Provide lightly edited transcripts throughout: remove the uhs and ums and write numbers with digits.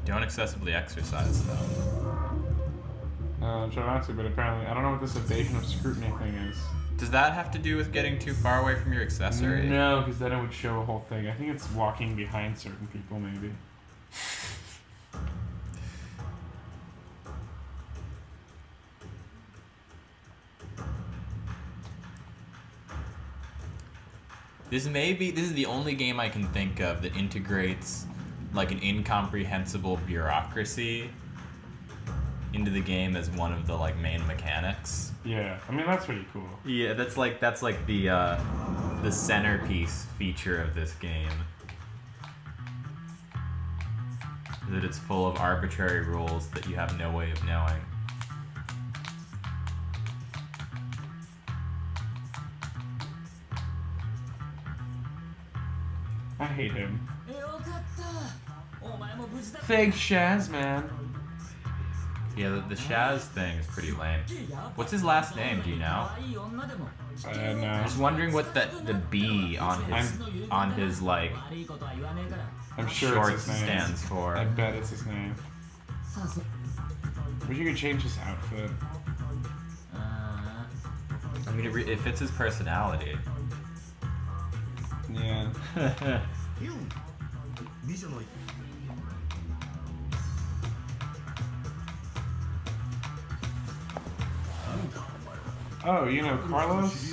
Don't excessively exercise, though. Try not to, but apparently, I don't know what this evasion of scrutiny thing is. Does that have to do with getting too far away from your accessory? No, because then it would show a whole thing. I think it's walking behind certain people, maybe. This is the only game I can think of that integrates like an incomprehensible bureaucracy into the game as one of the like main mechanics. Yeah, I mean that's pretty cool. Yeah, that's like the centerpiece feature of this game. That it's full of arbitrary rules that you have no way of knowing. I hate him. Thanks, Shaz, man. Yeah, the Shaz thing is pretty lame. What's his last name? Do you know? No. I'm just wondering what the B on his like I'm sure shorts it's his name. stands for. I bet it's his name. Wish you could change his outfit. I mean, it fits his personality. Yeah. Oh, you know Carlos?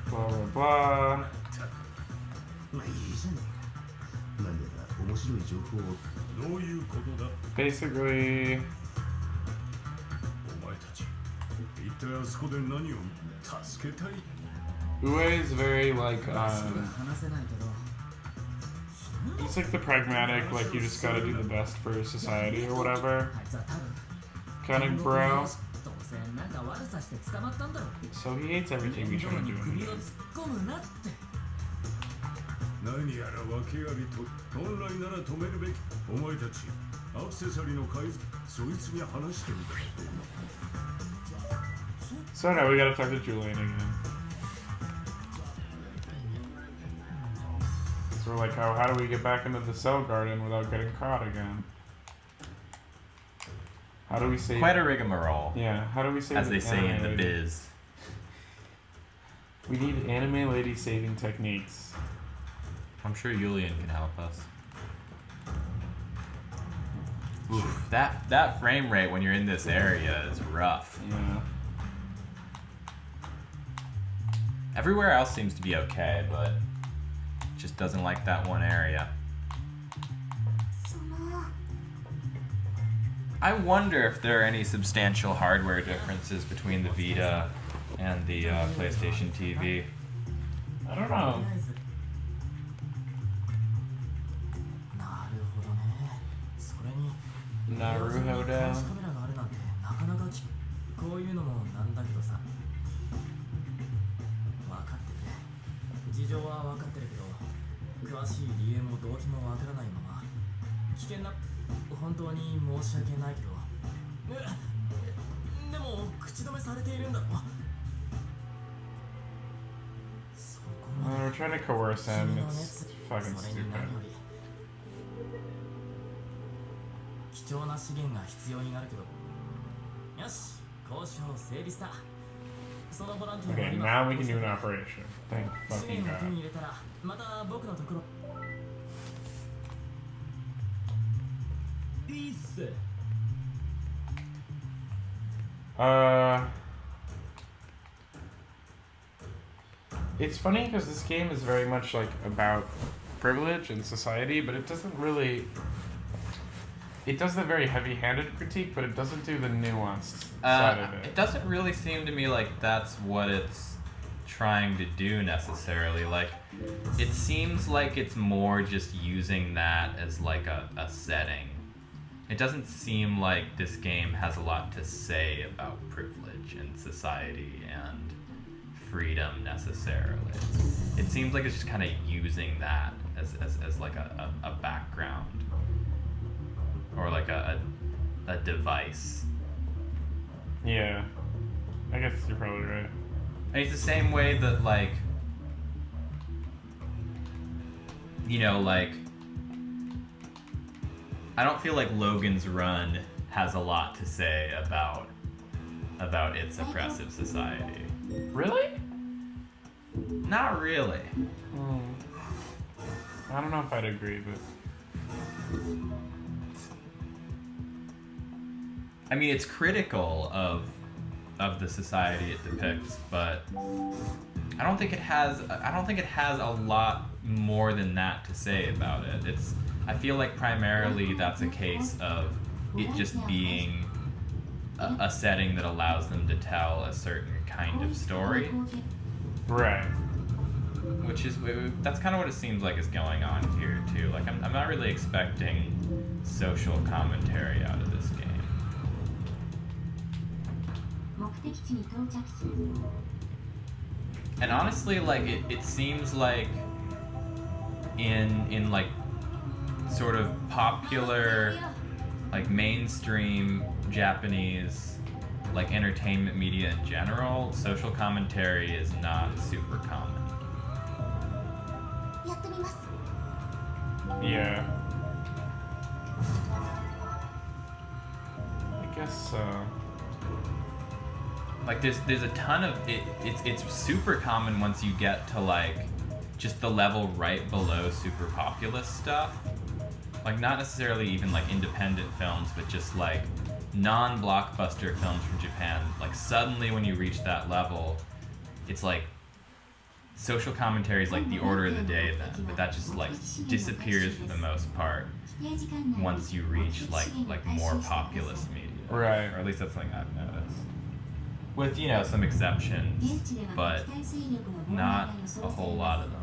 Blah blah blah. Basically, Ue is very like he's like the pragmatic, like you just gotta do the best for society or whatever kind of bro. So he hates everything we try to do in the game. So now we gotta talk to Julien again. So we're like, oh, how do we get back into the cell garden without getting caught again? How do we save... Quite a rigmarole. Yeah, how do we save... As they say in the lady? biz. We need anime lady saving techniques. I'm sure Julien can help us. Oof, that frame rate when you're in this area is rough. Yeah. Everywhere else seems to be okay, but just doesn't like that one area. I wonder if there are any substantial hardware differences between the Vita and the PlayStation TV. I don't know. Naruhodo. We're trying to coerce him. It's fucking stupid. Okay, now we can do an operation. Thank fucking God. It's funny because this game is very much like about privilege and society, but it doesn't really... It does the very heavy-handed critique, but it doesn't do the nuanced side of it. It doesn't really seem to me like that's what it's trying to do necessarily. Like, it seems like it's more just using that as like a setting. It doesn't seem like this game has a lot to say about privilege and society and freedom necessarily. It seems like it's just kind of using that as like a background. Or like a device. Yeah. I guess you're probably right. And it's the same way that, like, you know, like, I don't feel like Logan's Run has a lot to say about its oppressive society. Really? Not really. I don't know if I'd agree, but I mean, it's critical of the society it depicts, but I don't think it has a lot more than that to say about it. I feel like primarily that's a case of it just being a setting that allows them to tell a certain kind of story. right. Which is, that's kind of what it seems like is going on here too. Like, I'm not really expecting social commentary out of this game. And honestly, like, it seems like in like sort of popular, like, mainstream Japanese, like, entertainment media in general, social commentary is not super common. Yeah. I guess so. Like, there's a ton of it. It's super common once you get to, like, just the level right below super populist stuff. Like, not necessarily even, like, independent films, but just, like, non-blockbuster films from Japan. Like, suddenly when you reach that level, it's like social commentary is like the order of the day then, but that just, like, disappears for the most part once you reach like more populist media. Right. Or at least that's something I've noticed. With, you know, some exceptions, but not a whole lot of them.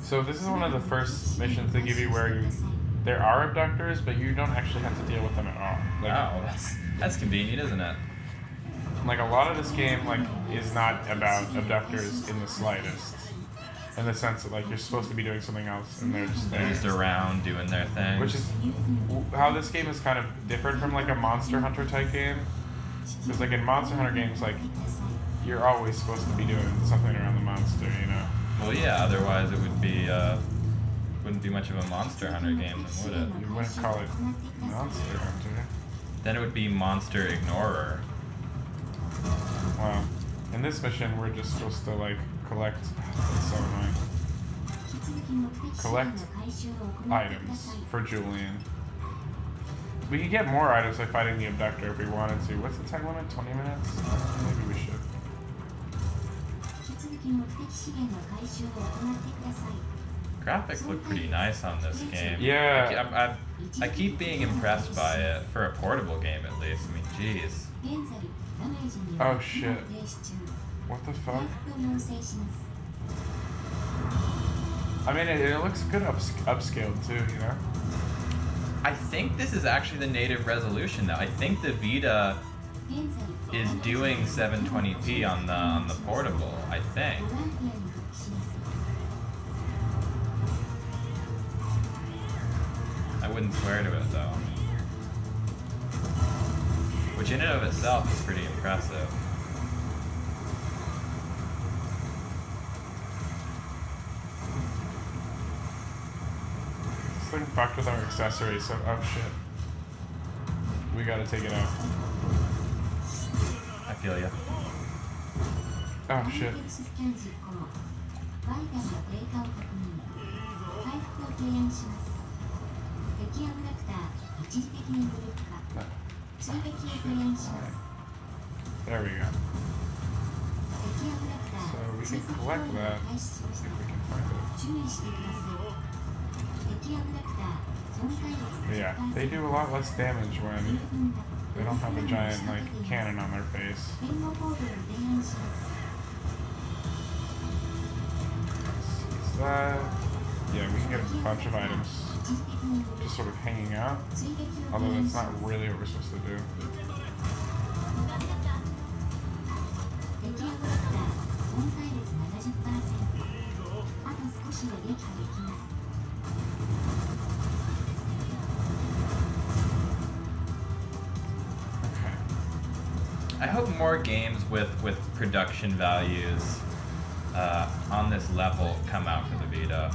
So this is one of the first missions they give you where there are abductors, but you don't actually have to deal with them at all. Like, Oh, that's convenient, isn't it? like, a lot of this game, like, is not about abductors in the slightest. In the sense that, like, you're supposed to be doing something else and they're just there. They're just around doing their thing. Which is how this game is kind of different from, like, a Monster Hunter type game. Because, like, in Monster Hunter games, like, you're always supposed to be doing something around the monster, you know? Well, yeah, otherwise it would be, wouldn't be much of a Monster Hunter game, then would it? You wouldn't call it Monster Hunter. Then it would be Monster Ignorer. Well, in this mission, we're just supposed to, like, collect. That's so annoying. Collect items for Julien. We could get more items by fighting the abductor if we wanted to. What's the time limit? 20 minutes? Maybe we should. Graphics look pretty nice on this game. Yeah. I keep being impressed by it, for a portable game at least. I mean, jeez. Oh shit. What the fuck? I mean, it looks good upscaled too, you know? I think this is actually the native resolution though. I think the Vita is doing 720p on the portable, I think. I wouldn't swear to it though. Which in and of itself is pretty impressive. This thing fucked with our accessory, so oh shit. We gotta take it out. I feel ya. Oh shit. There we go. So we can collect that if we can find it. Yeah, they do a lot less damage when they don't have a giant, like, cannon on their face. Is that... Yeah, we can get a bunch of items just sort of hanging out. Although that's not really what we're supposed to do. I hope more games with production values on this level come out for the Vita.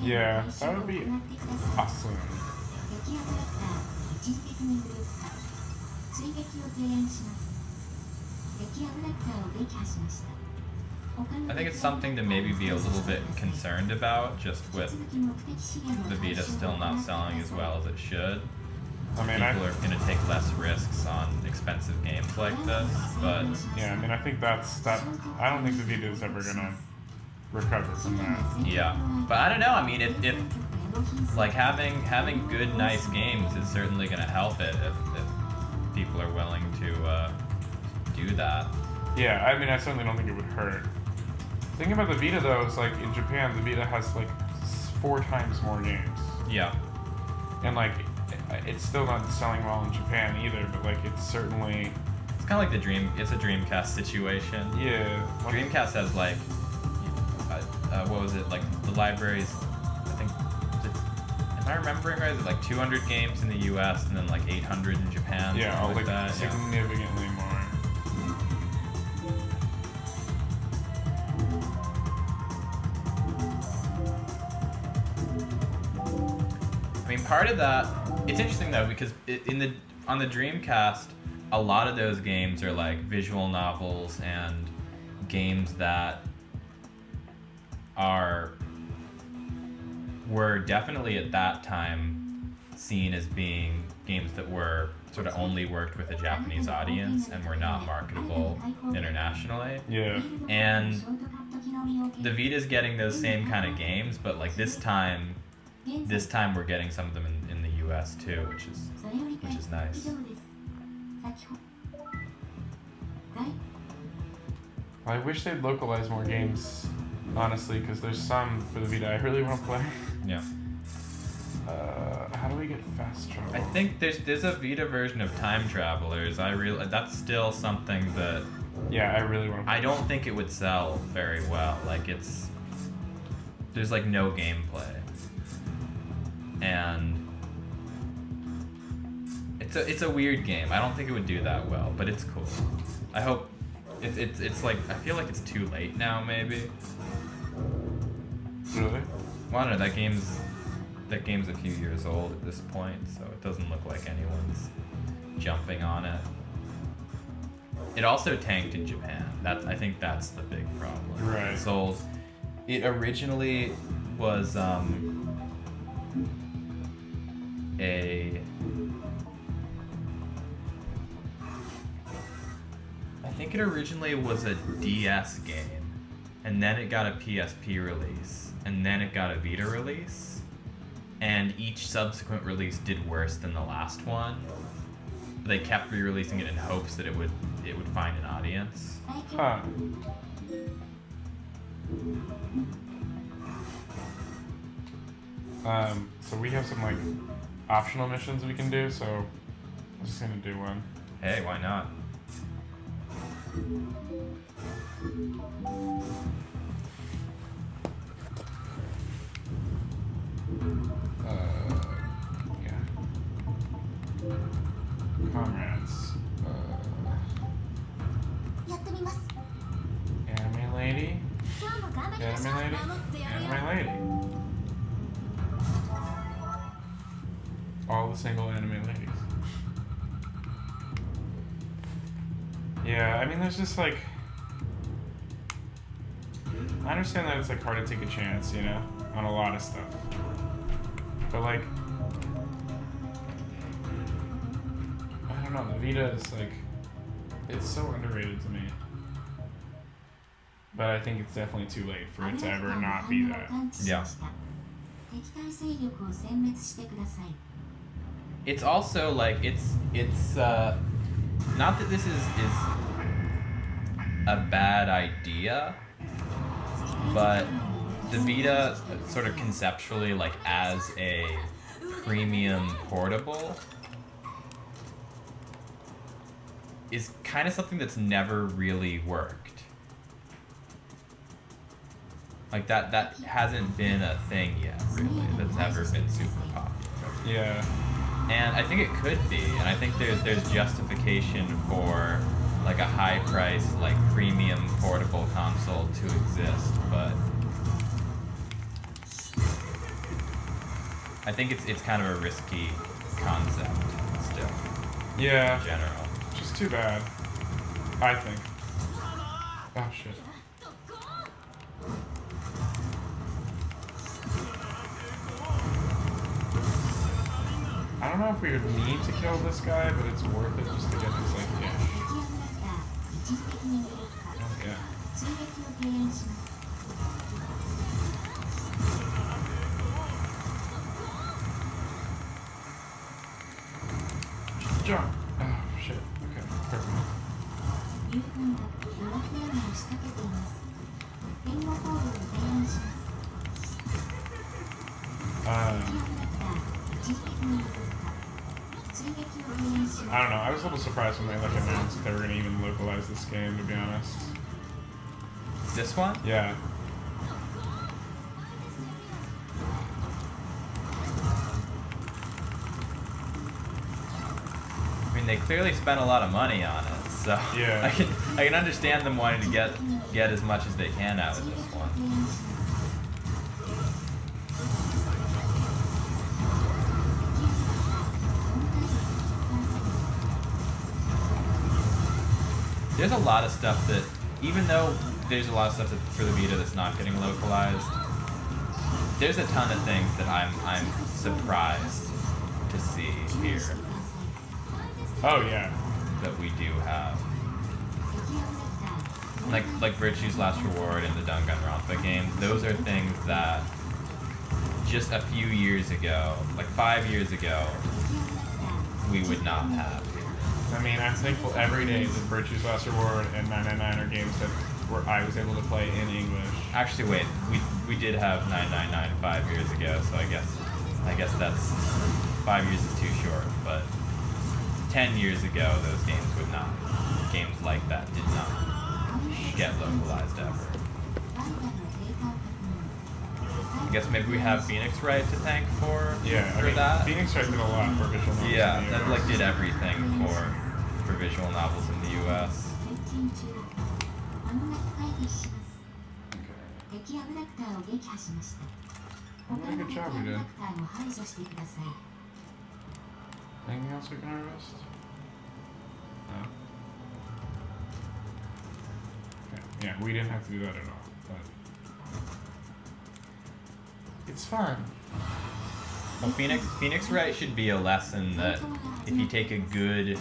Yeah, that would be awesome. I think it's something to maybe be a little bit concerned about, just with the Vita still not selling as well as it should. I mean, People are going to take less risks on expensive games like this, but yeah, I mean, I think that's that. I don't think the Vita is ever gonna recover from that. yeah. But I don't know. I mean, if like having good, nice games is certainly going to help it if people are willing to do that. Yeah, I mean, I certainly don't think it would hurt. The thing about the Vita, though, is like in Japan, the Vita has like 4 times more games, Yeah. and like it's still not selling well in Japan either. But like it's certainly It's kind of like it's a Dreamcast situation. yeah. Dreamcast has like, what was it, like the libraries, I think, am I remembering right, it's like 200 games in the US and then like 800 in Japan, Yeah, something like that. Yeah. significantly more. I mean, part of that, it's interesting though, because on the Dreamcast, a lot of those games are like visual novels and games that were definitely at that time seen as being games that were sort of only worked with a Japanese audience and were not marketable internationally. Yeah. And the Vita's getting those same kind of games, but like this time we're getting some of them in the US too, which is nice. I wish they'd localize more games, honestly, because there's some for the Vita I really want to play. Yeah. How do we get fast travel? I think there's a Vita version of Time Travelers. That's still something that Yeah, I really want to play. I don't think it would sell very well. Like there's like no gameplay. And it's a weird game. I don't think it would do that well, but it's cool. I hope it's like, I feel like it's too late now maybe. Really? Well, I don't know, that game's a few years old at this point, so it doesn't look like anyone's jumping on it. It also tanked in Japan. I think that's the big problem. Right. It originally was I think it originally was a DS game, and then it got a PSP release, and then it got a Vita release, and each subsequent release did worse than the last one. They kept re-releasing it in hopes that it would find an audience. Huh. So we have some like optional missions we can do, so I'm just gonna do one. Hey, why not? Yeah. Comrades. Anime lady? Anime lady? Anime lady. All the single anime ladies. Yeah, I mean, there's just like, I understand that it's like hard to take a chance, you know, on a lot of stuff. But like, I don't know, the Vita is like, it's so underrated to me. But I think it's definitely too late for it to ever not be that. Yeah. It's also like it's not that this is a bad idea, but the Vita sort of conceptually, like as a premium portable, is kind of something that's never really worked. Like that hasn't been a thing yet, really, that's ever been super popular. Yeah. And I think it could be, and I think there's justification for like a high price, like premium portable console to exist, but I think it's kind of a risky concept still. Yeah. In general. Which is too bad. I think. Oh shit. I don't know if we would need to kill this guy, but it's worth it just to get this like cash. Oh yeah. Just jump. Oh shit. Okay. Perfect. I don't know. I was a little surprised when they like announced that they were gonna even localize this game. To be honest. This one? Yeah. I mean, they clearly spent a lot of money on it, so Yeah. I can understand them wanting to get as much as they can out of this one. There's a lot of stuff that, even though there's a lot of stuff that, for the Vita that's not getting localized, there's a ton of things that I'm surprised to see here Oh yeah. that we do have. Like Virtue's Last Reward and the Danganronpa games, those are things that just a few years ago, like 5 years ago, we would not have here. I mean, I'm thankful every day that Virtue's Last Reward and 999 are games that I was able to play in English. Actually, wait, we did have 999 5 years ago, so I guess that's 5 years is too short, but 10 years ago those games would not. Games like that did not get localized ever. I guess maybe we have Phoenix Wright to thank for that. Phoenix Wright did a lot for visual novels. Yeah, in the that US. like did everything for visual novels in the US. What a good job we did. Anything else we can harvest? No. Okay. Yeah, we didn't have to do that at all, but it's fun. Well, Phoenix Wright should be a lesson that if you take a good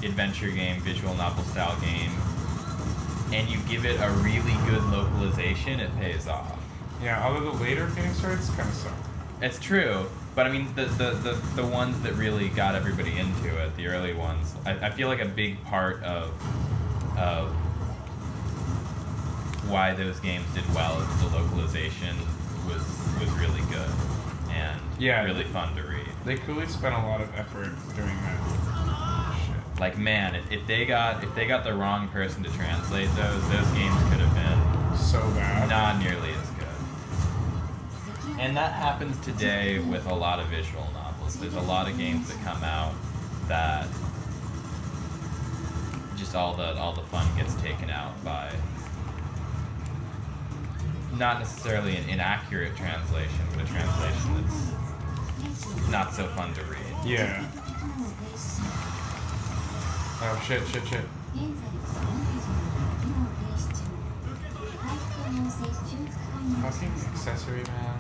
adventure game, visual novel style game, and you give it a really good localization, it pays off. Yeah, although the later Phoenix Wrights kind of suck. It's true, but I mean the ones that really got everybody into it, the early ones, I feel like a big part of why those games did well is the localization was really good and really fun to read. They clearly spent a lot of effort doing that shit. Like man, if they got the wrong person to translate those games could have been So bad. not nearly as good. And that happens today with a lot of visual novels. There's a lot of games that come out that just all the fun gets taken out by not necessarily an inaccurate translation, but a translation that's not so fun to read. Yeah. Oh shit. Fucking accessory, man.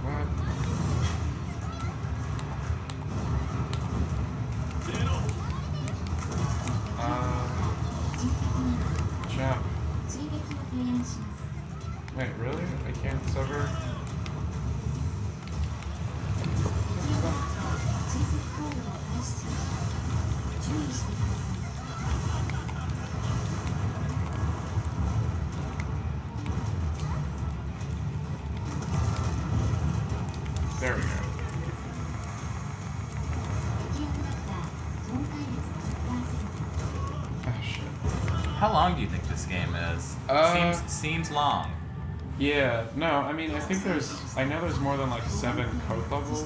What? Jump. Wait, really? I can't sever? There we go. How long do you think this game is? Seems long. Yeah, no, I mean, I know there's more than like 7 code levels.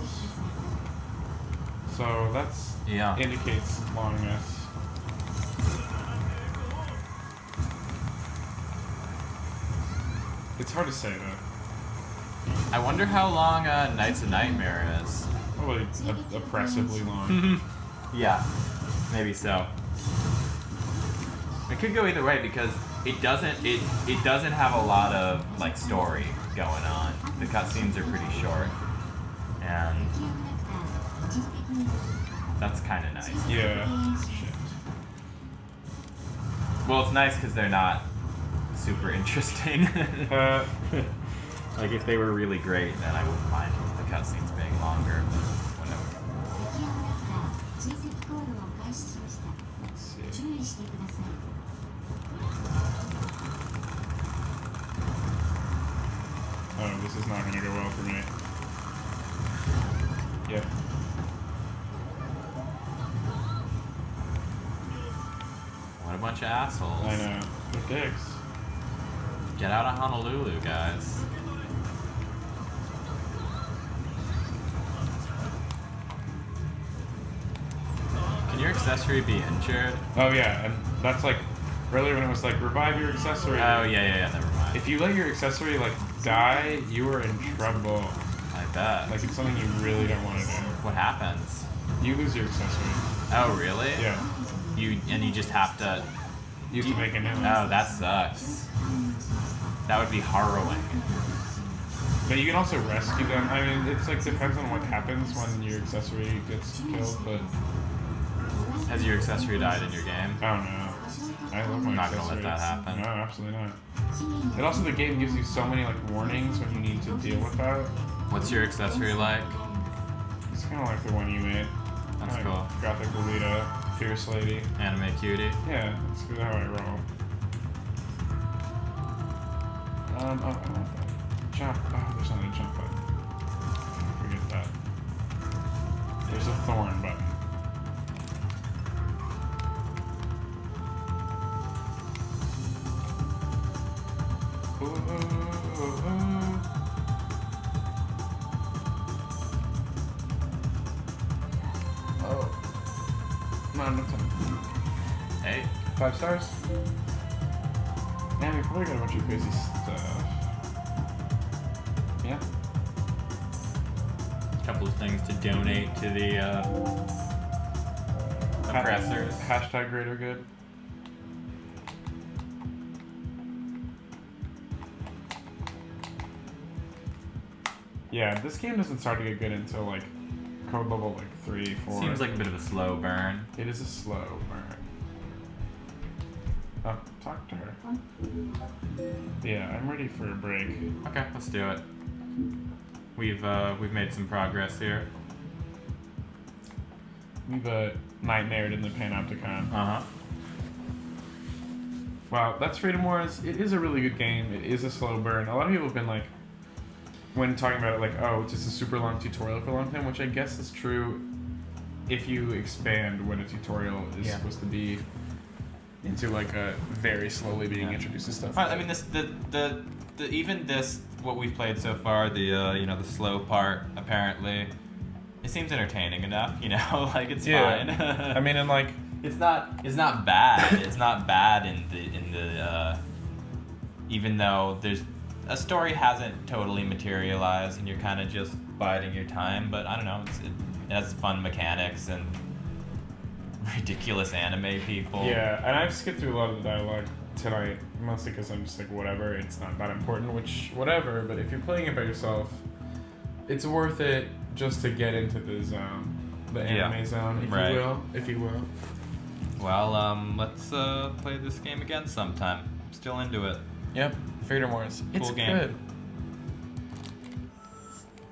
So that's indicates longness. It's hard to say though. I wonder how long Knights of Nightmare is. Probably oppressively long. Yeah, maybe so. It could go either way because it doesn't have a lot of like story going on. The cutscenes are pretty short, and that's kind of nice. Yeah. Shit. Well, it's nice because they're not super interesting. Like if they were really great, then I wouldn't mind the cutscenes being longer. But whatever. Let's see. Oh, this is not going to go well for me. Yep. What a bunch of assholes. I know. They're dicks. Get out of Honolulu, guys. Can your accessory be injured? Oh yeah, and that's like earlier when it was like revive your accessory. Oh yeah, never mind. If you let your accessory like die, you are in trouble. I bet. Like it's something you really don't want to do. What happens? You lose your accessory. Oh really? Yeah. You just have to. You have to make a new one. Oh, that sucks. That would be harrowing. But you can also rescue them. I mean, it's like depends on what happens when your accessory gets killed. But has your accessory died in your game? I don't know. I love my I'm not accessories. gonna let that happen. No, absolutely not. And also, the game gives you so many like warnings when you need to deal with that. What's your accessory like? It's kind of like the one you made. That's like cool. Graphical Vita, Fierce Lady. Anime cutie. Yeah, that's how I roll. Jump. Oh, there's not a jump button. Forget that. There's a thorn button. Oh. Not enough time. Hey. 5 stars? Man, we probably got a bunch of crazy stuff. Yeah. A couple of things to donate to the oppressors. Hashtag greater good. Yeah, this game doesn't start to get good until like code level like 3, 4. Seems like a bit of a slow burn. It is a slow burn. Oh, talk to her. Yeah, I'm ready for a break. Okay, let's do it. We've made some progress here. We've nightmared in the Panopticon. Uh-huh. Wow, that's Freedom Wars. It is a really good game. It is a slow burn. A lot of people have been like, when talking about it, like, oh, it's just a super long tutorial for a long time, which I guess is true if you expand what a tutorial is supposed to be into like a very slowly being introduced to stuff. I mean, even this what we've played so far, the the slow part apparently, it seems entertaining enough. Like it's fine. I mean, and like it's not bad. It's not bad in the even though there's a story hasn't totally materialized and you're kind of just biding your time. But I don't know. It has fun mechanics and ridiculous anime people. Yeah, and I've skipped through a lot of the dialogue tonight, mostly because I'm just like, whatever, it's not that important, which, whatever, but if you're playing it by yourself, it's worth it just to get into the zone, the anime zone, if you will. Well, let's play this game again sometime. I'm still into it. Yep, Freedom Wars. It's Cool game. good.